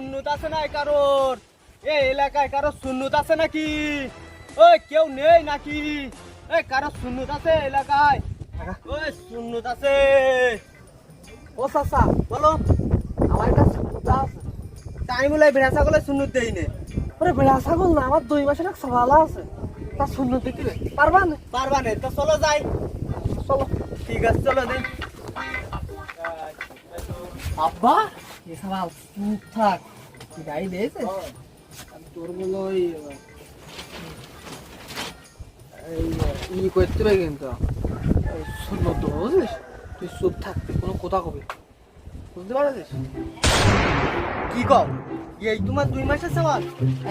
সুন্নত আছে না কারোর? এই এলাকায় কারো সুন্নত আছে নাকি? ওই কেউ নেই নাকি? এই কারো সুন্নত আছে এলাকায়? ওই সুন্নত আছে? ও চাচা, বলো। আমার একটা সুন্নত আছে। তাই বলে বেড়া ছাগলে সুন্নত দেই নে? ওরে বেড়া ছাগল না, আমার 2 মাসের এক ছাগল আছে, তার সুন্নত দিতে পারবা না? পারবা না তো চলো যাই। চলো। ঠিক আছে চলো দেই। আব্বা, এ ছাগল চুপ থাক, গাই দিয়েছে তোর বলো ই করতে হবে কিন্তু সুন্নত তো বুঝিস, তুই চুপ থাক, তুই কোনো কথা কবি, বুঝতে পারছিস? কি কও? এই তোমার 2 মাসের সওয়াল?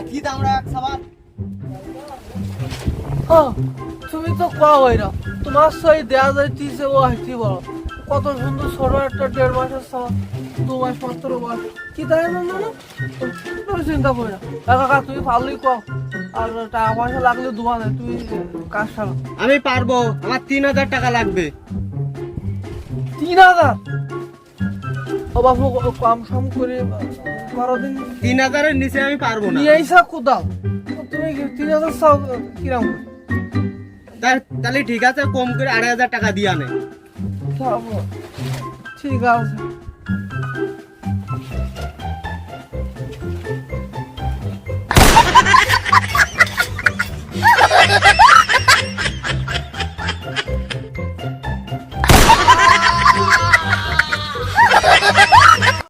কি দাম রাখ সওয়াল? তুমি তো কও এরা তোমার সই দেয়া যাইতিছে, ও হাইতি বলো কত সুন্দর ছোট একটা 1.5 মাসের সওয়াল, 2 মাস মাত্র বয়স, কি তাই না না তুমি চিন্তা করি না। কাকা তুই ভালোই কও, আর টাকা পয়সা লাগলে দোয়া নেই, তুই কাজ চালা। আমি পারবো, আমার 3000 টাকা লাগবে। 3000? ও বাবু কম সম করে 12 দিন 3000 এর নিচে আমি পারবো না। নিয়ে আইসা কোদাও, তুমি 3000 চাও কিরম? তাহলে ঠিক আছে, কম করে 2500 টাকা দিয়ে আনে। ঠিক আছে।